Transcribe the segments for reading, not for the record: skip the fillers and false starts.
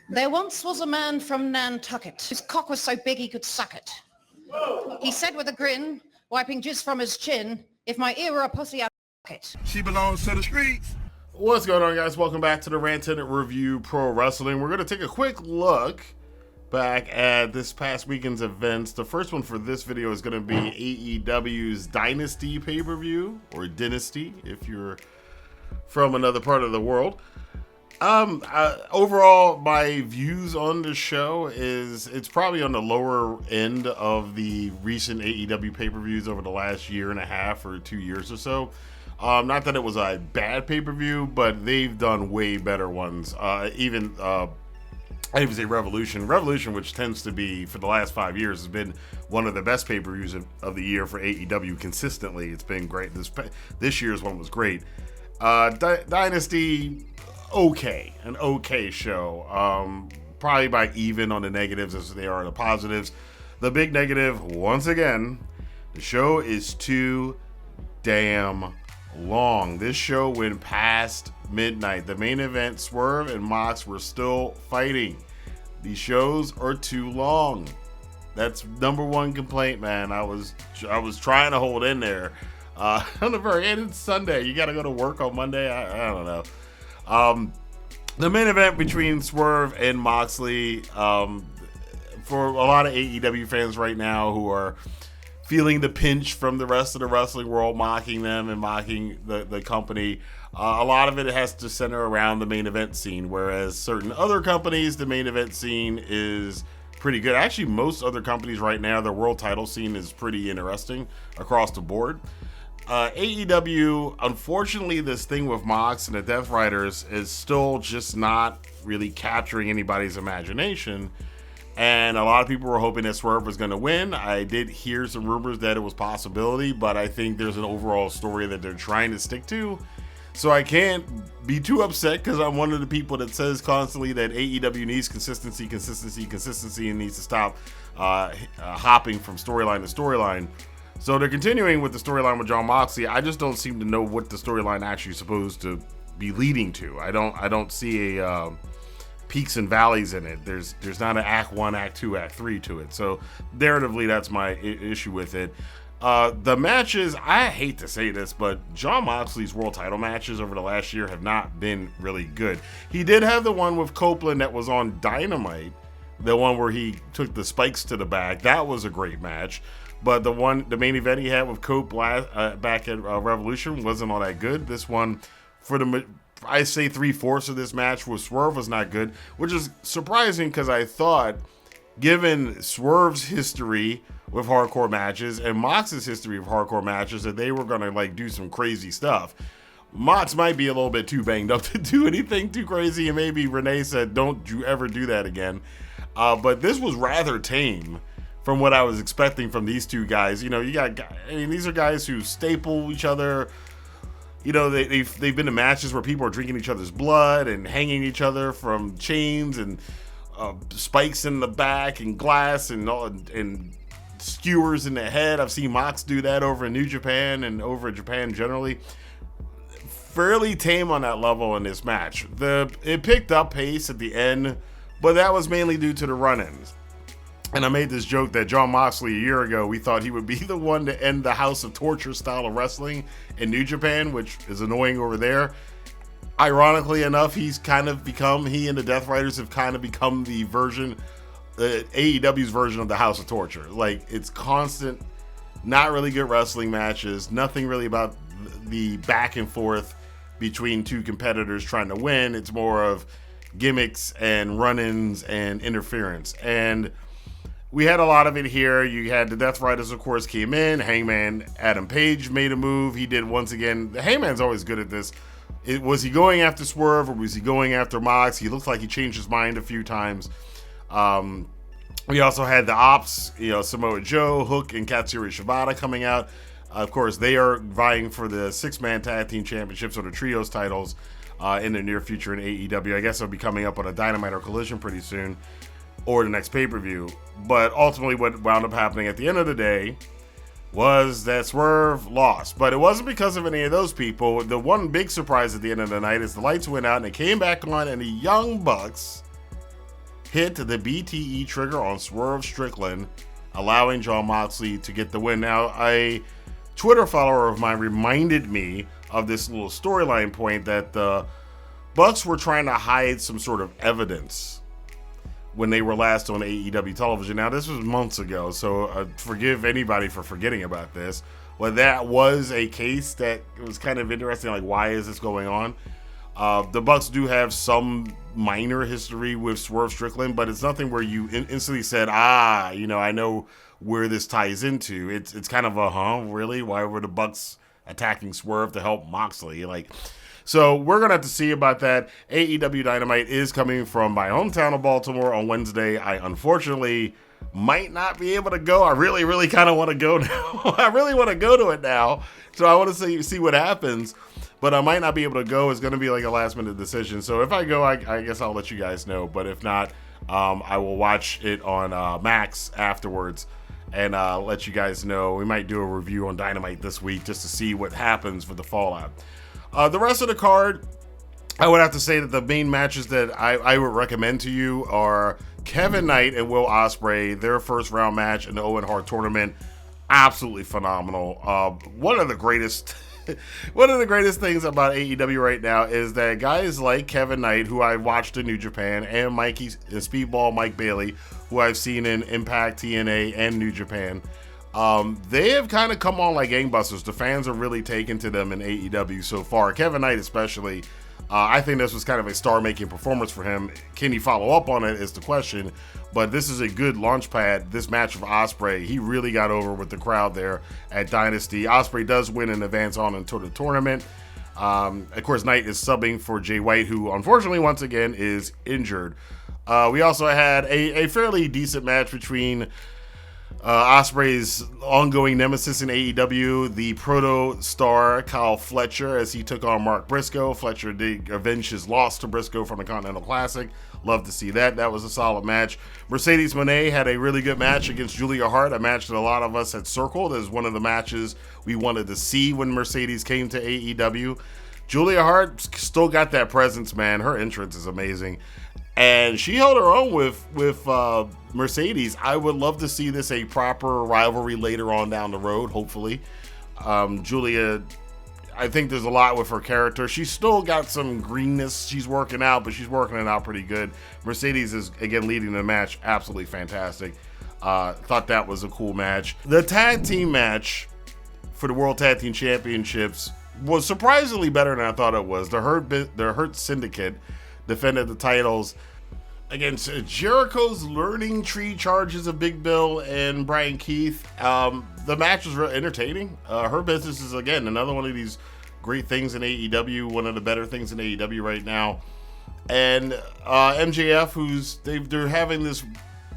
There once was a man from Nantucket whose cock was so big he could suck it. He said with a grin, wiping jizz from his chin, if my ear were a pussy, I'd suck it. She belongs to the streets. What's going on, guys? Welcome back to the Rantin Review Pro Wrestling. We're going to take a quick look back at this past weekend's events. The first one for this video is going to be AEW's Dynasty pay-per-view, or Dynasty, if you're from another part of the world. Overall, my views on the show is it's probably on the lower end of the recent AEW pay-per-views over the last year and a half or 2 years or so. Not that it was a bad pay-per-view, but they've done way better ones. I even say Revolution, which tends to be, for the last 5 years, has been one of the best pay-per-views of the year for AEW consistently. It's been great. This year's one was great. Dynasty, an okay show. Probably by even on the negatives as they are the positives. The big negative, once again, the show is too damn long. This show went past midnight. The main event, Swerve and Mox, were still fighting. These shows are too long. That's number one complaint, man. I was trying to hold in there. On the very end, it's Sunday. You got to go to work on Monday. I don't know. The main event between Swerve and Moxley, for a lot of AEW fans right now who are feeling the pinch from the rest of the wrestling world, mocking them and mocking the company, a lot of it has to center around the main event scene, whereas certain other companies, the main event scene is pretty good. Actually, most other companies right now, their world title scene is pretty interesting across the board. AEW, unfortunately, this thing with Mox and the Death Riders is still just not really capturing anybody's imagination. And a lot of people were hoping that Swerve was going to win. I did hear some rumors that it was a possibility, but I think there's an overall story that they're trying to stick to. So I can't be too upset because I'm one of the people that says constantly that AEW needs consistency, and needs to stop hopping from storyline to storyline. So they're continuing with the storyline with Jon Moxley. I just don't seem to know what the storyline actually is supposed to be leading to. I don't see a peaks and valleys in it. There's not an act 1, act 2, act 3 to it. So narratively, that's my issue with it. The matches, I hate to say this, but Jon Moxley's world title matches over the last year have not been really good. He did have the one with Copeland that was on Dynamite, the one where he took the spikes to the back. That was a great match. But the main event he had with Cope back at Revolution wasn't all that good. This one, I say 3/4 of this match with Swerve was not good, which is surprising because I thought, given Swerve's history with hardcore matches and Mox's history of hardcore matches, that they were gonna do some crazy stuff. Mox might be a little bit too banged up to do anything too crazy, and maybe Renee said, "Don't you ever do that again." But this was rather tame from what I was expecting from these two guys. These are guys who staple each other. They've been to matches where people are drinking each other's blood and hanging each other from chains and spikes in the back and glass and skewers in the head. I've seen Mox do that over in New Japan and over in Japan generally. Fairly tame on that level in this match. It picked up pace at the end, but that was mainly due to the run-ins. And I made this joke that Jon Moxley, a year ago, we thought he would be the one to end the House of Torture style of wrestling in New Japan, which is annoying over there. Ironically enough, he and the Death Riders have kind of become the AEW's version of the House of Torture. It's constant, not really good wrestling matches, nothing really about the back and forth between two competitors trying to win. It's more of gimmicks and run-ins and interference. And we had a lot of it here. You had the Death Riders, of course, came in. Hangman Adam Page made a move. He did once again. The Hangman's always good at this. Was he going after Swerve or was he going after Mox? He looks like he changed his mind a few times. We also had the Ops, Samoa Joe, Hook, and Katsuyori Shibata coming out. Of course, they are vying for the 6-man tag team championships or the trios titles in the near future in AEW. I guess they'll be coming up on a Dynamite or Collision pretty soon, or the next pay-per-view. But ultimately what wound up happening at the end of the day was that Swerve lost. But it wasn't because of any of those people. The one big surprise at the end of the night is the lights went out and it came back on, and the Young Bucks hit the BTE trigger on Swerve Strickland, allowing Jon Moxley to get the win. Now, a Twitter follower of mine reminded me of this little storyline point that the Bucks were trying to hide some sort of evidence when they were last on AEW television. Now, this was months ago, so forgive anybody for forgetting about this. But that was a case that was kind of interesting, like, why is this going on? The Bucks do have some minor history with Swerve Strickland, but it's nothing where you instantly said, I know where this ties into. It's kind of really? Why were the Bucks attacking Swerve to help Moxley? So we're going to have to see about that. AEW Dynamite is coming from my hometown of Baltimore on Wednesday. I unfortunately might not be able to go. I really, really kind of want to go now. I really want to go to it now. So I want to see what happens. But I might not be able to go. It's going to be like a last-minute decision. So if I go, I guess I'll let you guys know. But if not, I will watch it on Max afterwards and let you guys know. We might do a review on Dynamite this week just to see what happens for the fallout. The rest of the card, I would have to say that the main matches that I would recommend to you are Kevin Knight and Will Ospreay, their first round match in the Owen Hart tournament. Absolutely phenomenal. One of the greatest things about AEW right now is that guys like Kevin Knight, who I've watched in New Japan, and Speedball Mike Bailey, who I've seen in Impact, TNA, and New Japan, they have kind of come on like gangbusters. The fans are really taken to them in AEW so far. Kevin Knight especially. I think this was kind of a star-making performance for him. Can he follow up on it is the question. But this is a good launch pad. This match of Ospreay, he really got over with the crowd there at Dynasty. Ospreay does win and advance on into the tournament. Of course, Knight is subbing for Jay White, who unfortunately once again is injured. We also had a fairly decent match between Ospreay's ongoing nemesis in AEW, the proto-star Kyle Fletcher, as he took on Mark Briscoe. Fletcher did avenge his loss to Briscoe from the Continental Classic. Love to see that. That was a solid match. Mercedes Moné had a really good match against Julia Hart, a match that a lot of us had circled as one of the matches we wanted to see when Mercedes came to AEW. Julia Hart still got that presence, man. Her entrance is amazing. And she held her own with Mercedes. I would love to see this a proper rivalry later on down the road, hopefully. Julia, I think there's a lot with her character. She's still got some greenness she's working out, but she's working it out pretty good. Mercedes is, again, leading the match. Absolutely fantastic. Thought that was a cool match. The tag team match for the World Tag Team Championships was surprisingly better than I thought it was. The Hurt Syndicate defended the titles against Jericho's Learning Tree charges of Big Bill and Brian Keith. The match was really entertaining. Her Business is, again, another one of these great things in AEW, one of the better things in AEW right now. And MJF, they're having this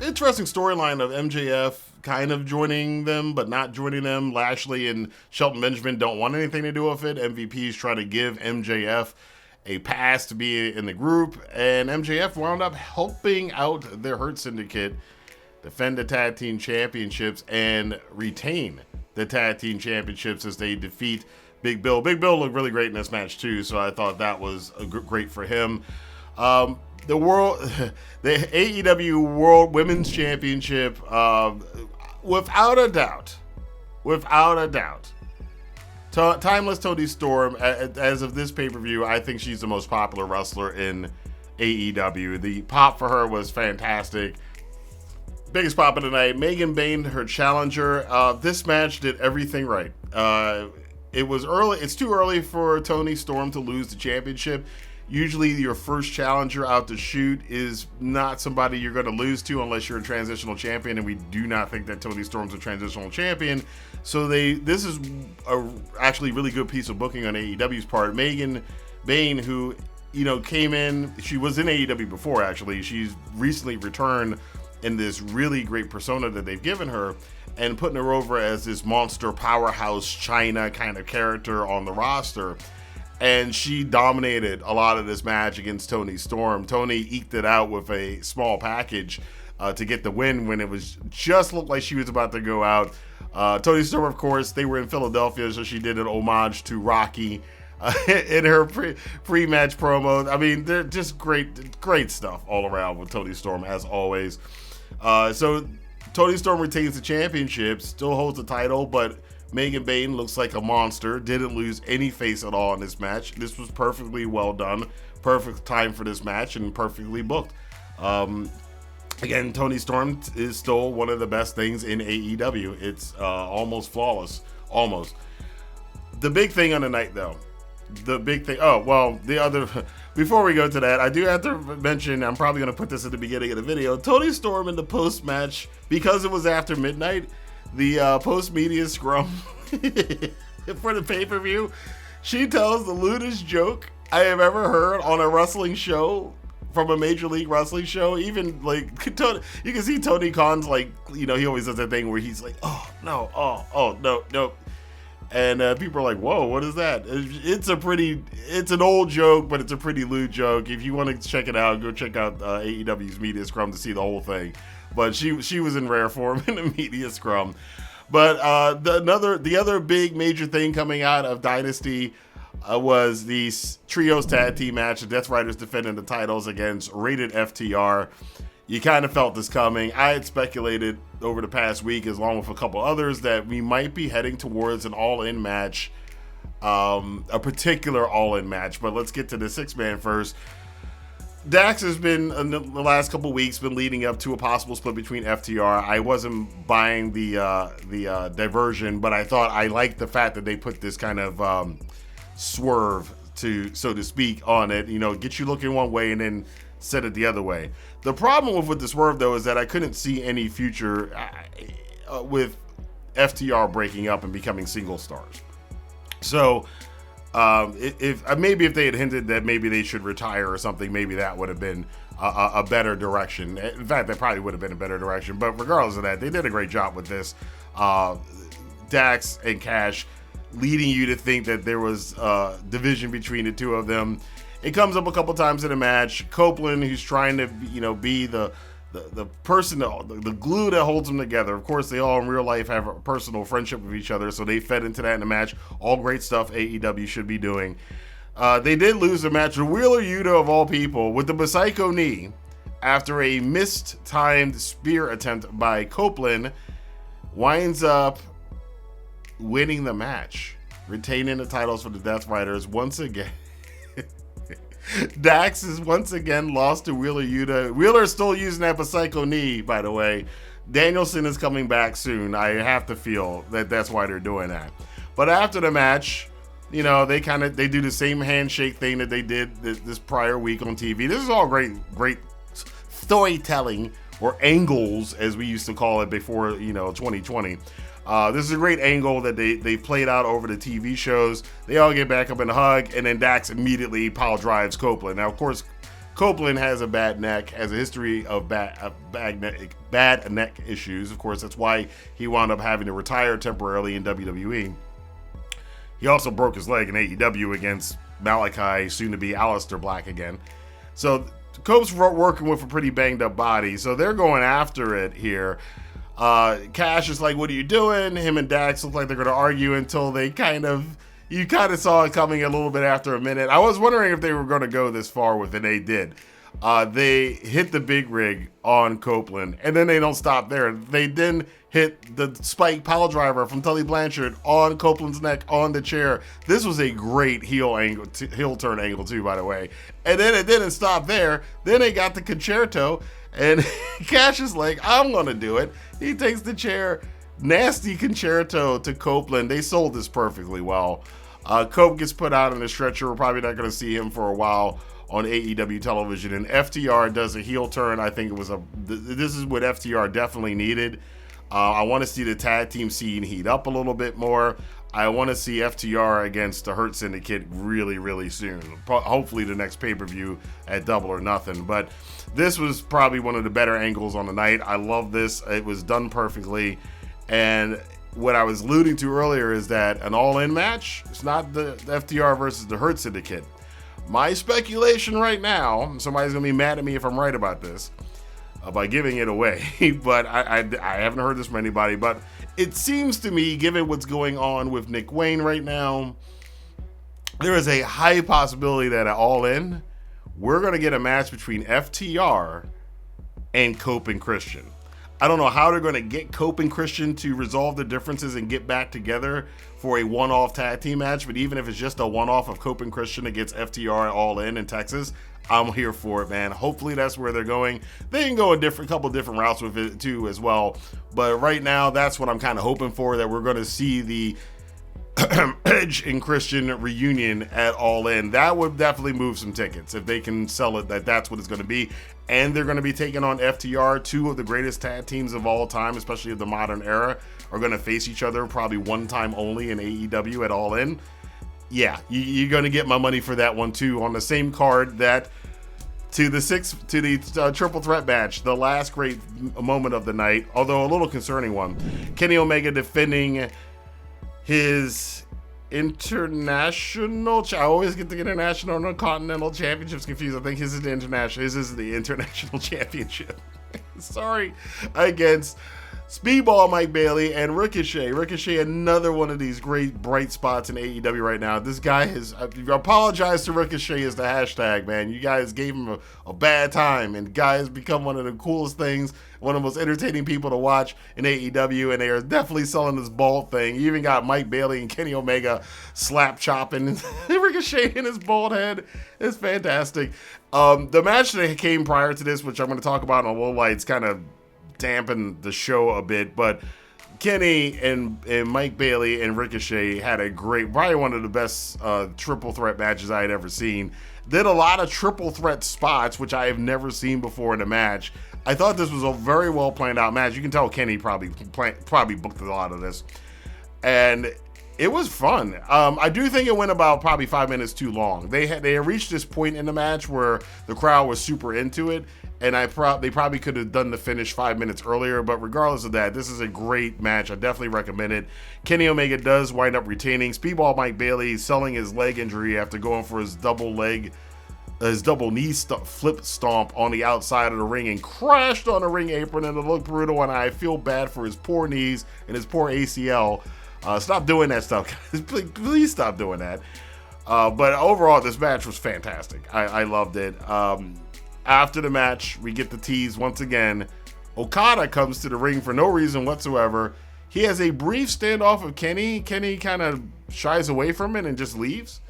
interesting storyline of MJF kind of joining them, but not joining them. Lashley and Shelton Benjamin don't want anything to do with it. MVP's trying to give MJF a pass to be in the group, and MJF wound up helping out their Hurt Syndicate defend the Tag Team Championships and retain the Tag Team Championships as they defeat Big Bill. Big Bill looked really great in this match too, so I thought that was great for him. The AEW World Women's Championship, without a doubt, Timeless Toni Storm, as of this pay-per-view, I think she's the most popular wrestler in AEW. The pop for her was fantastic. Biggest pop of the night, Megan Bayne, her challenger. This match did everything right. It was early. It's too early for Toni Storm to lose the championship. Usually your first challenger out to shoot is not somebody you're going to lose to unless you're a transitional champion, and we do not think that Toni Storm's a transitional champion. So this is actually really good piece of booking on AEW's part. Megan Bayne, who came in, she was in AEW before actually. She's recently returned in this really great persona that they've given her, and putting her over as this monster powerhouse China kind of character on the roster. And she dominated a lot of this match against Toni Storm. Toni eked it out with a small package to get the win when it was just looked like she was about to go out. Toni Storm, of course, they were in Philadelphia, so she did an homage to Rocky. in her pre-match promo. I mean, they're just great stuff all around with Toni Storm, as always. So Toni Storm retains the championship, still holds the title, but Megan Bayne looks like a monster. Didn't lose any face at all in this match. This was perfectly well done. Perfect time for this match and perfectly booked. Again, Toni Storm is still one of the best things in AEW. It's almost flawless. Almost. The big thing on the night, though. Before we go to that, I do have to mention, I'm probably going to put this at the beginning of the video, Toni Storm in the post-match, because it was after midnight, the post-media scrum for the pay-per-view, she tells the lewdest joke I have ever heard on a wrestling show, from a Major League Wrestling show. Even, like, you can see Tony Khan's, like, he always does that thing where he's like, oh, no. And people are like, whoa, what is that? It's an old joke, but it's a pretty lewd joke. If you want to check it out, go check out AEW's media scrum to see the whole thing. But she was in rare form in the media scrum. But the other big major thing coming out of Dynasty was the trios tag team match. The Death Riders defending the titles against Rated FTR. You kind of felt this coming. I had speculated over the past week, along with a couple others, that we might be heading towards an all-in match, a particular all-in match. But let's get to the six-man first. Dax has been, in the last couple weeks, been leading up to a possible split between FTR. I wasn't buying the diversion, but I liked the fact that they put this kind of swerve, so to speak, on it. Get you looking one way and then set it the other way. The problem with the swerve, though, is that I couldn't see any future with FTR breaking up and becoming single stars. So if they had hinted that maybe they should retire or something, maybe that would have been a better direction. In fact, that probably would have been a better direction. But regardless of that, they did a great job with this. Dax and Cash leading you to think that there was division between the two of them. It comes up a couple times in the match. Copeland, who's trying to be the person, the glue that holds them together. Of course, they all in real life have a personal friendship with each other, so they fed into that in the match. All great stuff AEW should be doing. They did lose the match. Wheeler Yuta, of all people, with the Psycho knee after a mistimed spear attempt by Copeland, winds up winning the match, retaining the titles for the Death Riders once again. Dax is once again lost to Wheeler Yuta. Wheeler's still using that Psycho knee, by the way. Danielson is coming back soon. I have to feel that that's why they're doing that. But after the match, they do the same handshake thing that they did this prior week on TV. This is all great storytelling, or angles, as we used to call it before 2020. This is a great angle that they played out over the TV shows. They all get back up and hug, and then Dax immediately pile drives Copeland. Now, of course, Copeland has a bad neck, has a history of bad neck issues. Of course, that's why he wound up having to retire temporarily in WWE. He also broke his leg in AEW against Malachi, soon to be Aleister Black again. So Cope's working with a pretty banged up body, so they're going after it here. Cash is like, what are you doing? Him and Dax look like they're going to argue until you kind of saw it coming a little bit after a minute. I was wondering if they were going to go this far with it. They did. They hit the big rig on Copeland, and then they don't stop there. They then hit the spike pile driver from Tully Blanchard on Copeland's neck on the chair. This was a great heel turn angle too, by the way. And then it didn't stop there. Then they got the concerto, and Cash is like, I'm going to do it. He takes the chair, nasty concerto to Copeland. They sold this perfectly well. Cope gets put out on a stretcher. We're probably not going to see him for a while on AEW television. And FTR does a heel turn. I think this is what FTR definitely needed. I want to see the tag team scene heat up a little bit more. I want to see FTR against the Hurt Syndicate really, really soon. Hopefully the next pay-per-view at Double or Nothing. But this was probably one of the better angles on the night. I love this. It was done perfectly. And what I was alluding to earlier is that an all-in match, it's not the FTR versus the Hurt Syndicate. My speculation right now, somebody's going to be mad at me if I'm right about this, by giving it away, but I haven't heard this from anybody, but it seems to me, given what's going on with Nick Wayne right now, there is a high possibility that at All In, we're going to get a match between FTR and Cope and Christian. I don't know how they're going to get Cope and Christian to resolve the differences and get back together for a one-off tag team match, but even if it's just a one-off of Cope and Christian against FTR at All In Texas, I'm here for it, man. Hopefully that's where they're going. They can go a couple different routes with it too as well, but right now that's what I'm kind of hoping for, that we're going to see the Edge and Christian reunion at All In. That would definitely move some tickets if they can sell it that's what it's going to be. And they're going to be taking on FTR, two of the greatest tag teams of all time, especially of the modern era, are going to face each other probably one time only in AEW at All In. Yeah, you're going to get my money for that one too, on the same card that to the triple threat match, the last great moment of the night, although a little concerning one. Kenny Omega defending his international, I always get the international and continental championships confused. I think his is the international. His is the international championship. Sorry, against Speedball Mike Bailey and Ricochet. Ricochet, another one of these great bright spots in AEW right now. This guy has, I apologize to Ricochet is the hashtag, man. You guys gave him a bad time, and guy has become one of the coolest things, one of the most entertaining people to watch in AEW, and they are definitely selling this bald thing. You even got Mike Bailey and Kenny Omega slap chopping Ricochet in his bald head. It's fantastic. The match that came prior to this, which I'm going to talk about in a little lights, kind of dampen the show a bit, but Kenny and Mike Bailey and Ricochet had a great, probably one of the best triple threat matches I had ever seen. Did a lot of triple threat spots, which I have never seen before in a match. I thought this was a very well planned out match. You can tell Kenny probably booked a lot of this, and it was fun. I do think it went about probably 5 minutes too long. They had reached this point in the match where the crowd was super into it, and they probably could have done the finish 5 minutes earlier, but regardless of that, this is a great match. I definitely recommend it. Kenny Omega does wind up retaining. Speedball Mike Bailey selling his leg injury after going for his double knee flip stomp on the outside of the ring and crashed on the ring apron, and it looked brutal, and I feel bad for his poor knees and his poor ACL. Stop doing that stuff, guys. Please stop doing that. But overall, this match was fantastic. I loved it. After the match, we get the tease once again. Okada comes to the ring for no reason whatsoever. He has a brief standoff with Kenny. Kenny kind of shies away from it and just leaves.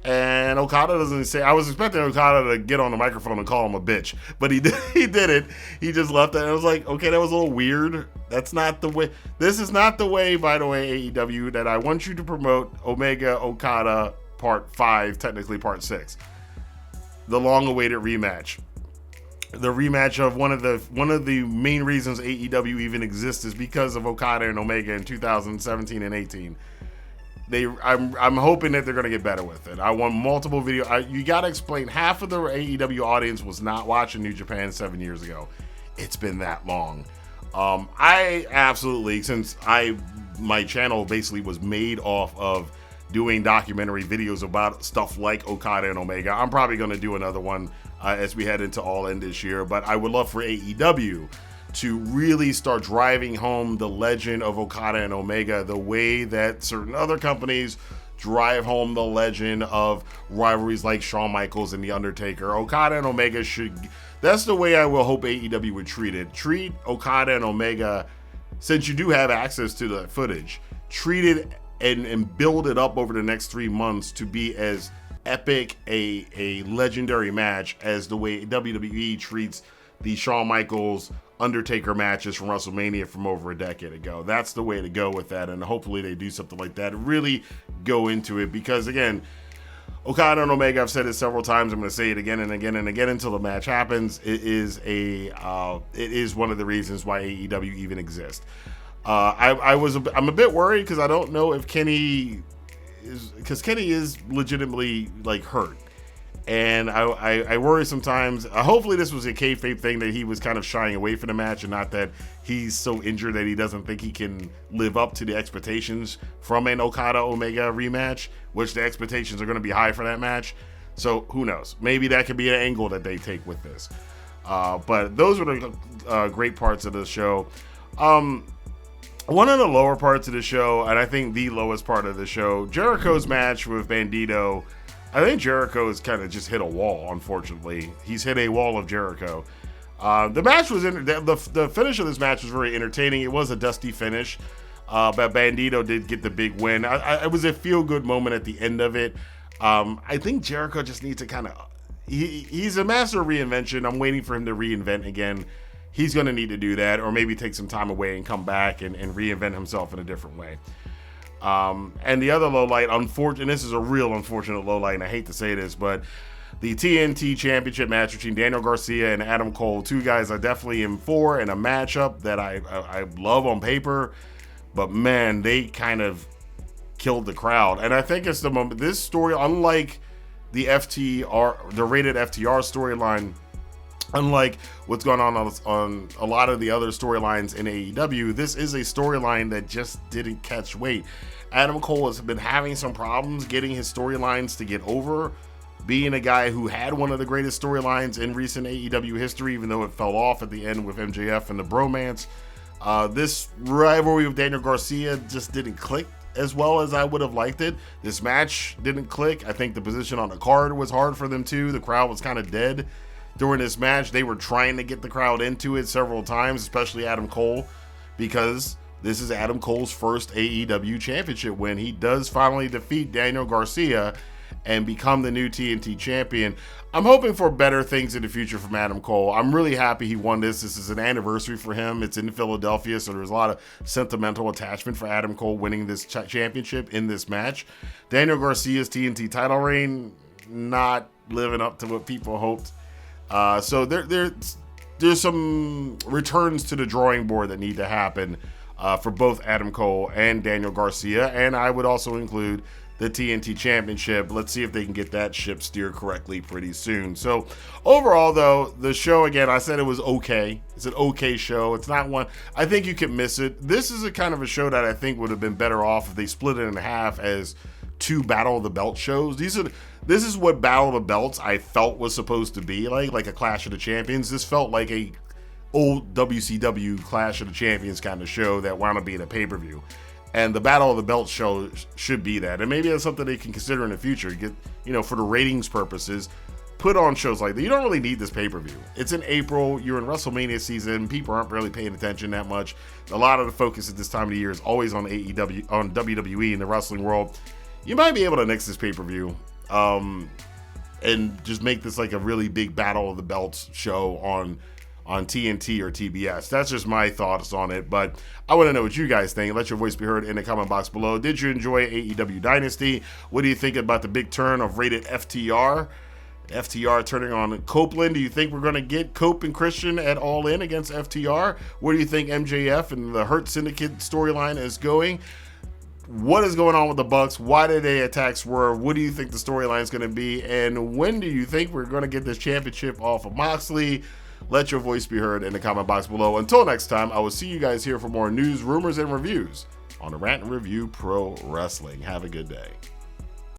And Okada doesn't say. I was expecting Okada to get on the microphone and call him a bitch, but he did it. He just left it. And I was like, okay, that was a little weird. That's not the way. This is not the way, by the way, AEW, that I want you to promote Omega Okada Part 5, technically Part 6. The long-awaited rematch. The rematch of one of the main reasons AEW even exists is because of Okada and Omega in 2017 and 18. I'm hoping that they're going to get better with it. I want multiple video. You got to explain. Half of the AEW audience was not watching New Japan 7 years ago. It's been that long. I absolutely, since my channel basically was made off of doing documentary videos about stuff like Okada and Omega. I'm probably going to do another one as we head into All In this year, but I would love for AEW to really start driving home the legend of Okada and Omega the way that certain other companies drive home the legend of rivalries like Shawn Michaels and The Undertaker. Okada and Omega that's the way I will hope AEW would treat it. Treat Okada and Omega, since you do have access to the footage, treat it and build it up over the next 3 months to be as epic a legendary match as the way WWE treats the Shawn Michaels Undertaker matches from WrestleMania from over a decade ago. That's the way to go with that, and hopefully they do something like that. Really go into it, because again, Okada and Omega, I've said it several times, I'm going to say it again and again and again until the match happens. It is one of the reasons why AEW even exists. I'm a bit worried because I don't know if Kenny is legitimately like hurt, and I worry sometimes. Hopefully this was a kayfabe thing, that he was kind of shying away from the match, and not that he's so injured that he doesn't think he can live up to the expectations from an Okada Omega rematch, which the expectations are going to be high for that match. So who knows? Maybe that could be an angle that they take with this. But those were the great parts of the show. one of the lower parts of the show, and I think the lowest part of the show, Jericho's match with Bandido. I think Jericho has kind of just hit a wall, unfortunately. He's hit a wall of Jericho. The match was the finish of this match was very entertaining. It was a dusty finish, but Bandido did get the big win. It was a feel-good moment at the end of it. I think Jericho just needs to kind of... He's a master of reinvention. I'm waiting for him to reinvent again. He's going to need to do that, or maybe take some time away and come back and reinvent himself in a different way. And the other low light, unfortunate, this is a real unfortunate low light, and I hate to say this, but the TNT Championship match between Daniel Garcia and Adam Cole, two guys I definitely am for in a matchup that I love on paper, but man, they kind of killed the crowd. And I think it's the moment, this story, unlike the rated FTR storyline, unlike what's going on a lot of the other storylines in AEW, this is a storyline that just didn't catch weight. Adam Cole has been having some problems getting his storylines to get over, being a guy who had one of the greatest storylines in recent AEW history, even though it fell off at the end with MJF and the bromance. This rivalry with Daniel Garcia just didn't click as well as I would have liked it. This match didn't click. I think the position on the card was hard for them too. The crowd was kind of dead during this match. They were trying to get the crowd into it several times, especially Adam Cole, because this is Adam Cole's first AEW championship win. He does finally defeat Daniel Garcia and become the new TNT champion. I'm hoping for better things in the future from Adam Cole. I'm really happy he won this. This is an anniversary for him. It's in Philadelphia, so there's a lot of sentimental attachment for Adam Cole winning this championship in this match. Daniel Garcia's TNT title reign, not living up to what people hoped. So there's some returns to the drawing board that need to happen for both Adam Cole and Daniel Garcia, and I would also include the TNT Championship. Let's see if they can get that ship steered correctly pretty soon. So overall, though, the show, again, I said it was okay. It's an okay show. It's not one, I think you can miss it. This is a kind of a show that I think would have been better off if they split it in half as two Battle of the Belt shows. This is what Battle of the Belts I felt was supposed to be like a Clash of the Champions. This felt like a old WCW Clash of the Champions kind of show that wound up being a pay-per-view. And the Battle of the Belts show should be that. And maybe that's something they can consider in the future. Get, for the ratings purposes, put on shows like that. You don't really need this pay-per-view. It's in April. You're in WrestleMania season. People aren't really paying attention that much. A lot of the focus at this time of the year is always on AEW, on WWE in the wrestling world. You might be able to nix this pay-per-view and just make this like a really big Battle of the Belts show on TNT or TBS. That's just my thoughts on it, but I want to know what you guys think. Let your voice be heard in the comment box below. Did you enjoy AEW Dynasty? What do you think about the big turn of rated FTR? FTR turning on Copeland. Do you think we're going to get Cope and Christian at All In against FTR? Where do you think MJF and the Hurt Syndicate storyline is going? What is going on with the Bucks? Why did they attack Swerve? What do you think the storyline is going to be? And when do you think we're going to get this championship off of Moxley? Let your voice be heard in the comment box below. Until next time, I will see you guys here for more news, rumors, and reviews on the Rantin Review Pro Wrestling. Have a good day.